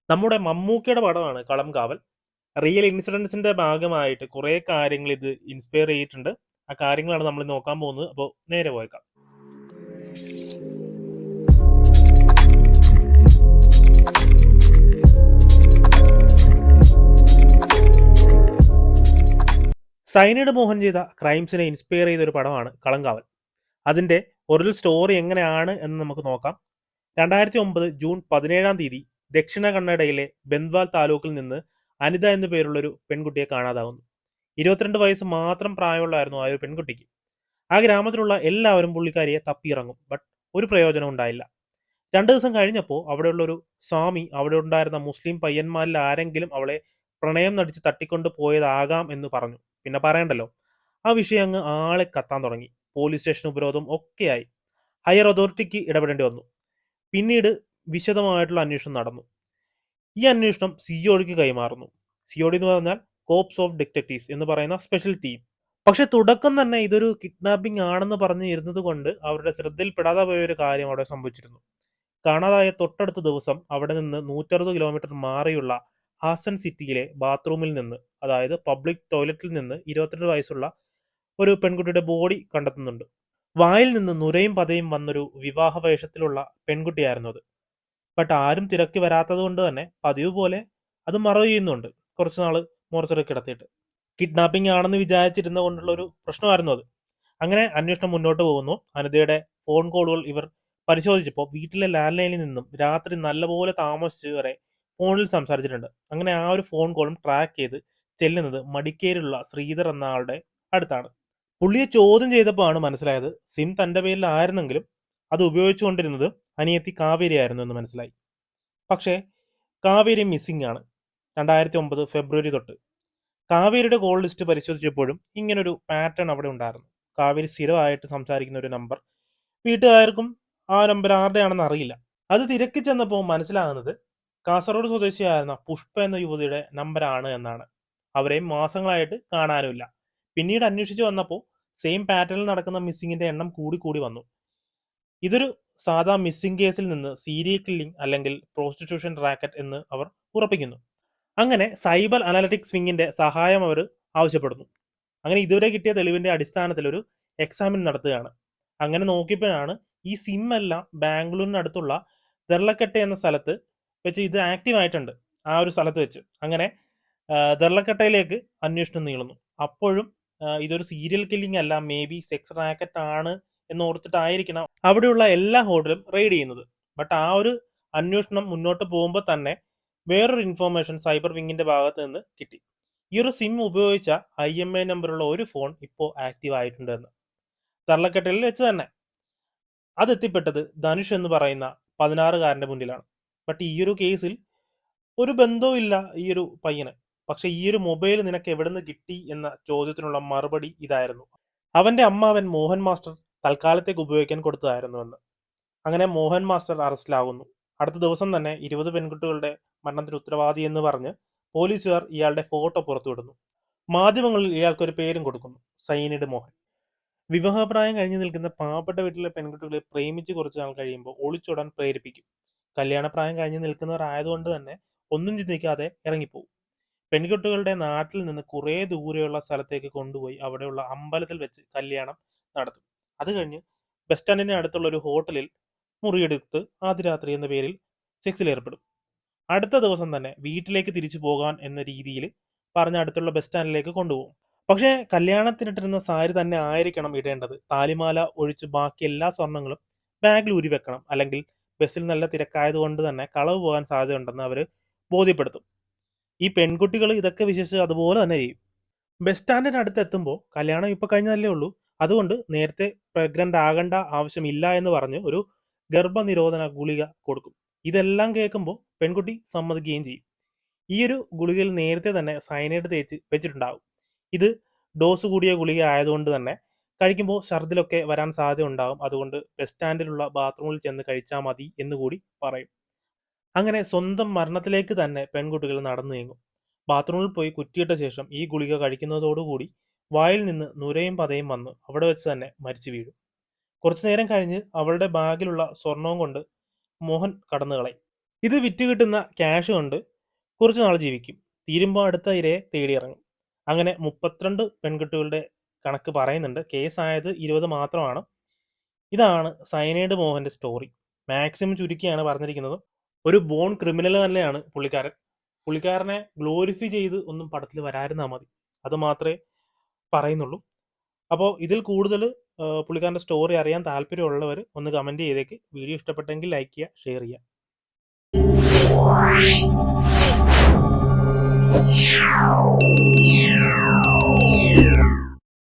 നമ്മുടെ മമ്മൂക്കയുടെ പടമാണ് കളം കാവൽ. റിയൽ ഇൻസിഡൻസിന്റെ ഭാഗമായിട്ട് കുറെ കാര്യങ്ങൾ ഇത് ഇൻസ്പയർ ചെയ്തിട്ടുണ്ട്. ആ കാര്യങ്ങളാണ് നമ്മൾ നോക്കാൻ പോകുന്നത്. അപ്പോൾ നേരെ പോയേക്കാം. സൈനഡ് മോഹൻ ചെയ്ത ക്രൈംസിനെ ഇൻസ്പയർ ചെയ്ത ഒരു പടമാണ് കളങ്കാവൽ. അതിന്റെ ഒറിജിനൽ സ്റ്റോറി എങ്ങനെയാണ് എന്ന് നമുക്ക് നോക്കാം. 2009 ജൂൺ 17 തീയതി ദക്ഷിണ കന്നഡയിലെ ബെന്ദ്വാൽ താലൂക്കിൽ നിന്ന് അനിത എന്നു പേരുള്ള ഒരു പെൺകുട്ടിയെ കാണാതാവുന്നു. 22 വയസ്സ് മാത്രം പ്രായമുള്ളായിരുന്നു ആ ഒരു പെൺകുട്ടിക്ക്. ആ ഗ്രാമത്തിലുള്ള എല്ലാവരും പുള്ളിക്കാരിയെ തപ്പിയിറങ്ങും. ബട്ട് ഒരു പ്രയോജനം ഉണ്ടായില്ല. 2 ദിവസം കഴിഞ്ഞപ്പോൾ അവിടെയുള്ള ഒരു സ്വാമി അവിടെ ഉണ്ടായിരുന്ന മുസ്ലിം പയ്യന്മാരിൽ ആരെങ്കിലും അവളെ പ്രണയം നടിച്ച് തട്ടിക്കൊണ്ട് പോയതാകാം എന്ന് പറഞ്ഞു. പിന്നെ പറയണ്ടല്ലോ, ആ വിഷയം അങ്ങ് ആളെ കത്താൻ തുടങ്ങി. പോലീസ് സ്റ്റേഷൻ ഉപരോധം ഒക്കെയായി. ഹയർ അതോറിറ്റിക്ക് ഇടപെടേണ്ടി വന്നു. പിന്നീട് വിശദമായിട്ടുള്ള അന്വേഷണം നടന്നു. ഈ അന്വേഷണം സിഒഡിക്ക് കൈമാറുന്നു. സിഒഡി എന്ന് പറഞ്ഞാൽ കോപ്സ് ഓഫ് ഡിറ്റക്റ്റീവ്സ് എന്ന് പറയുന്ന സ്പെഷ്യൽ ടീം. പക്ഷെ തുടക്കം തന്നെ ഇതൊരു കിഡ്നാപ്പിംഗ് ആണെന്ന് പറഞ്ഞു ഇരുന്നത് കൊണ്ട് അവരുടെ ശ്രദ്ധയിൽപ്പെടാതെ പോയ ഒരു കാര്യം അവിടെ സംഭവിച്ചിരുന്നു. കാണാതായ തൊട്ടടുത്ത ദിവസം അവിടെ നിന്ന് 160 കിലോമീറ്റർ മാറിയുള്ള ഹാസൻ സിറ്റിയിലെ ബാത്റൂമിൽ നിന്ന്, അതായത് പബ്ലിക് ടോയ്ലറ്റിൽ നിന്ന് 22 വയസ്സുള്ള ഒരു പെൺകുട്ടിയുടെ ബോഡി കണ്ടെത്തുന്നുണ്ട്. വായിൽ നിന്ന് നുരയും പതയും വന്നൊരു വിവാഹ വേഷത്തിലുള്ള പെൺകുട്ടിയായിരുന്നു അത്. ബട്ട് ആരും തിരക്കി വരാത്തത് കൊണ്ട് തന്നെ പതിവ് പോലെ അത് മറവ് ചെയ്യുന്നുണ്ട്, കുറച്ച് നാൾ മോർച്ചറി കിടത്തിയിട്ട്. കിഡ്നാപ്പിംഗ് ആണെന്ന് വിചാരിച്ചിരുന്ന കൊണ്ടുള്ള ഒരു പ്രശ്നമായിരുന്നു അത്. അങ്ങനെ അന്വേഷണം മുന്നോട്ട് പോകുന്നു. അനിതയുടെ ഫോൺ കോളുകൾ ഇവർ പരിശോധിച്ചപ്പോൾ വീട്ടിലെ ലാൻഡ് ലൈനിൽ നിന്നും രാത്രി നല്ലപോലെ താമസിച്ച് വരെ ഫോണിൽ സംസാരിച്ചിട്ടുണ്ട്. അങ്ങനെ ആ ഒരു ഫോൺ കോളും ട്രാക്ക് ചെയ്ത് ചെല്ലുന്നത് മടിക്കേരിലുള്ള ശ്രീധർ എന്ന ആളുടെ അടുത്താണ്. പുള്ളിയെ ചോദ്യം ചെയ്തപ്പോൾ ആണ് മനസ്സിലായത് സിം തന്റെ പേരിലായിരുന്നെങ്കിലും അത് ഉപയോഗിച്ചുകൊണ്ടിരുന്നത് അനിയത്തി കാവേരി ആയിരുന്നു എന്ന് മനസ്സിലായി. പക്ഷേ കാവേരി മിസ്സിംഗ് ആണ്. 2009 ഫെബ്രുവരി തൊട്ട്. കാവേരിയുടെ കോൾ ലിസ്റ്റ് പരിശോധിച്ചപ്പോഴും ഇങ്ങനൊരു പാറ്റേൺ അവിടെ ഉണ്ടായിരുന്നു. കാവേരി സ്ഥിരമായിട്ട് സംസാരിക്കുന്ന ഒരു നമ്പർ. വീട്ടുകാർക്കും ആ നമ്പർ ആരുടെയാണെന്ന് അറിയില്ല. അത് തിരക്കി ചെന്നപ്പോൾ മനസ്സിലാകുന്നത് കാസർഗോഡ് സ്വദേശിയായിരുന്ന പുഷ്പ എന്ന യുവതിയുടെ നമ്പറാണ് എന്നാണ്. അവരെയും മാസങ്ങളായിട്ട് കാണാനുമില്ല. പിന്നീട് അന്വേഷിച്ച് വന്നപ്പോൾ സെയിം പാറ്റേണിൽ നടക്കുന്ന മിസ്സിങ്ങിന്റെ എണ്ണം കൂടി കൂടി വന്നു. ഇതൊരു സാധാ മിസ്സിംഗ് കേസിൽ നിന്ന് സീരിയൽ കില്ലിംഗ് അല്ലെങ്കിൽ പ്രോസ്റ്റിറ്റ്യൂഷൻ റാക്കറ്റ് എന്ന് അവർ ഉറപ്പിക്കുന്നു. അങ്ങനെ സൈബർ അനലറ്റിക്സ് വിങ്ങിന്റെ സഹായം അവർ ആവശ്യപ്പെടുന്നു. അങ്ങനെ ഇതുവരെ കിട്ടിയ തെളിവിന്റെ അടിസ്ഥാനത്തിൽ ഒരു എക്സാമിൻ നടത്തുകയാണ്. അങ്ങനെ നോക്കിയപ്പോഴാണ് ഈ സിം എല്ലാം ബാംഗ്ലൂരിനടുത്തുള്ള ദർലക്കട്ടെ എന്ന സ്ഥലത്ത് വെച്ച് ഇത് ആക്റ്റീവ് ആയിട്ടുണ്ട്. ആ ഒരു സ്ഥലത്ത് വെച്ച് അങ്ങനെ ദർലക്കട്ടയിലേക്ക് അന്വേഷണം നീളുന്നു. അപ്പോഴും ഇതൊരു സീരിയൽ കില്ലിംഗ് അല്ല, മേ ബി സെക്സ് റാക്കറ്റ് ആണ് എന്നോർത്തിട്ടായിരിക്കണം അവിടെയുള്ള എല്ലാ ഹോട്ടലും റെയ്ഡ് ചെയ്യുന്നത്. ബട്ട് ആ ഒരു അന്വേഷണം മുന്നോട്ട് പോകുമ്പോൾ തന്നെ വേറൊരു ഇൻഫോർമേഷൻ സൈബർ വിങ്ങിന്റെ ഭാഗത്ത് നിന്ന് കിട്ടി. ഈ ഒരു സിം ഉപയോഗിച്ച IMEI നമ്പറുള്ള ഒരു ഫോൺ ഇപ്പോൾ ആക്റ്റീവ് ആയിട്ടുണ്ട് എന്ന്. തള്ളക്കെട്ടിൽ വെച്ച് തന്നെ അതെത്തിപ്പെട്ടത് ധനുഷ് എന്ന് പറയുന്ന 16-കാരന്റെ മുന്നിലാണ്. ബട്ട് ഈ ഒരു കേസിൽ ഒരു ബന്ധവും ഇല്ല ഈ ഒരു പയ്യന്. പക്ഷെ ഈ ഒരു മൊബൈൽ നിനക്ക് എവിടെ നിന്ന് കിട്ടി എന്ന ചോദ്യത്തിനുള്ള മറുപടി ഇതായിരുന്നു: അവന്റെ അമ്മാവൻ മോഹൻ മാസ്റ്റർ തൽക്കാലത്തേക്ക് ഉപയോഗിക്കാൻ കൊടുത്തതായിരുന്നു എന്ന്. അങ്ങനെ മോഹൻ മാസ്റ്റർ അറസ്റ്റിലാകുന്നു. അടുത്ത ദിവസം തന്നെ 20 പെൺകുട്ടികളുടെ മരണത്തിന് ഉത്തരവാദി എന്ന് പറഞ്ഞ് പോലീസുകാർ ഇയാളുടെ ഫോട്ടോ പുറത്തുവിടുന്നു. മാധ്യമങ്ങളിൽ ഇയാൾക്കൊരു പേരും കൊടുക്കുന്നു: സൈനിഡ് മോഹൻ. വിവാഹപ്രായം കഴിഞ്ഞു നിൽക്കുന്ന പാവപ്പെട്ട വീട്ടിലെ പെൺകുട്ടികളെ പ്രേമിച്ച് കുറച്ച് നാൾ കഴിയുമ്പോൾ ഒളിച്ചോടാൻ പ്രേരിപ്പിക്കും. കല്യാണപ്രായം കഴിഞ്ഞു നിൽക്കുന്നവർ ആയതുകൊണ്ട് തന്നെ ഒന്നും ചിന്തിക്കാതെ ഇറങ്ങിപ്പോവും. പെൺകുട്ടികളുടെ നാട്ടിൽ നിന്ന് കുറേ ദൂരെയുള്ള സ്ഥലത്തേക്ക് കൊണ്ടുപോയി അവിടെയുള്ള അമ്പലത്തിൽ വെച്ച് കല്യാണം നടത്തും. അത് കഴിഞ്ഞ് ബസ് സ്റ്റാൻഡിന് അടുത്തുള്ള ഒരു ഹോട്ടലിൽ മുറിയെടുത്ത് ആദ്യരാത്രി എന്ന പേരിൽ സെക്സിൽ ഏർപ്പെടും. അടുത്ത ദിവസം തന്നെ വീട്ടിലേക്ക് തിരിച്ചു പോകാൻ എന്ന രീതിയിൽ പറഞ്ഞ അടുത്തുള്ള ബസ് സ്റ്റാൻഡിലേക്ക് കൊണ്ടുപോകും. പക്ഷേ കല്യാണത്തിനിട്ടിരുന്ന സാരി തന്നെ ആയിരിക്കണം ഇടേണ്ടത്. താലിമാല ഒഴിച്ച് ബാക്കി എല്ലാ സ്വർണ്ണങ്ങളും ബാഗിൽ ഊരി വെക്കണം, അല്ലെങ്കിൽ ബസ്സിൽ നല്ല തിരക്കായതുകൊണ്ട് തന്നെ കളവ് പോകാൻ സാധ്യതയുണ്ടെന്ന് അവർ ബോധ്യപ്പെടുത്തും. ഈ പെൺകുട്ടികൾ ഇതൊക്കെ വിശ്വസിച്ച് അതുപോലെ തന്നെ ചെയ്യും. ബസ് സ്റ്റാൻഡിന് അടുത്ത് എത്തുമ്പോൾ കല്യാണം ഇപ്പൊ കഴിഞ്ഞതല്ലേ ഉള്ളൂ, അതുകൊണ്ട് നേരത്തെ പ്രഗ്നന്റ് ആകേണ്ട ആവശ്യമില്ല എന്ന് പറഞ്ഞ് ഒരു ഗർഭനിരോധന ഗുളിക കൊടുക്കും. ഇതെല്ലാം കേൾക്കുമ്പോൾ പെൺകുട്ടി സമ്മതിക്കുകയും ചെയ്യും. ഈ ഒരു ഗുളികയിൽ നേരത്തെ തന്നെ സയനൈഡ് തേച്ച് വെച്ചിട്ടുണ്ടാവും. ഇത് ഡോസ് കൂടിയ ഗുളിക ആയതുകൊണ്ട് തന്നെ കഴിക്കുമ്പോൾ ഛർദിലൊക്കെ വരാൻ സാധ്യത ഉണ്ടാകും. അതുകൊണ്ട് ബസ് സ്റ്റാൻഡിലുള്ള ബാത്റൂമിൽ ചെന്ന് കഴിച്ചാൽ മതി എന്ന് കൂടി പറയും. അങ്ങനെ സ്വന്തം മരണത്തിലേക്ക് തന്നെ പെൺകുട്ടികൾ നടന്നു നീങ്ങും. ബാത്റൂമിൽ പോയി കുറ്റിയിട്ട ശേഷം ഈ ഗുളിക കഴിക്കുന്നതോടുകൂടി വായിൽ നിന്ന് നുരയും പതയും വന്ന് അവിടെ വെച്ച് തന്നെ മരിച്ചു വീഴും. കുറച്ചു നേരം കഴിഞ്ഞ് അവളുടെ ബാഗിലുള്ള സ്വർണവും കൊണ്ട് മോഹൻ കടന്നു കളയും. ഇത് വിറ്റ് കിട്ടുന്ന ക്യാഷ് കൊണ്ട് കുറച്ച് നാൾ ജീവിക്കും. തീരുമ്പോൾ അടുത്ത ഇരയെ തേടിയിറങ്ങും. അങ്ങനെ 32 പെൺകുട്ടികളുടെ കണക്ക് പറയുന്നുണ്ട്. കേസായത് 20 മാത്രമാണ്. ഇതാണ് സയനൈഡ് മോഹന്റെ സ്റ്റോറി. മാക്സിമം ചുരുക്കിയാണ് പറഞ്ഞിരിക്കുന്നത്. ഒരു ബോൺ ക്രിമിനൽ തന്നെയാണ് പുള്ളിക്കാരൻ. പുള്ളിക്കാരനെ ഗ്ലോറിഫൈ ചെയ്ത് ഒന്നും പടത്തിൽ വരാതിരുന്നാൽ മതി. അത് മാത്രമേ പറയുന്നുള്ളൂ. അപ്പോൾ ഇതിൽ കൂടുതൽ പുള്ളിക്കാരൻ്റെ സ്റ്റോറി അറിയാൻ താല്പര്യമുള്ളവർ ഒന്ന് കമൻറ്റ് ചെയ്തേക്ക്. വീഡിയോ ഇഷ്ടപ്പെട്ടെങ്കിൽ ലൈക്ക് ചെയ്യുക, ഷെയർ ചെയ്യുക.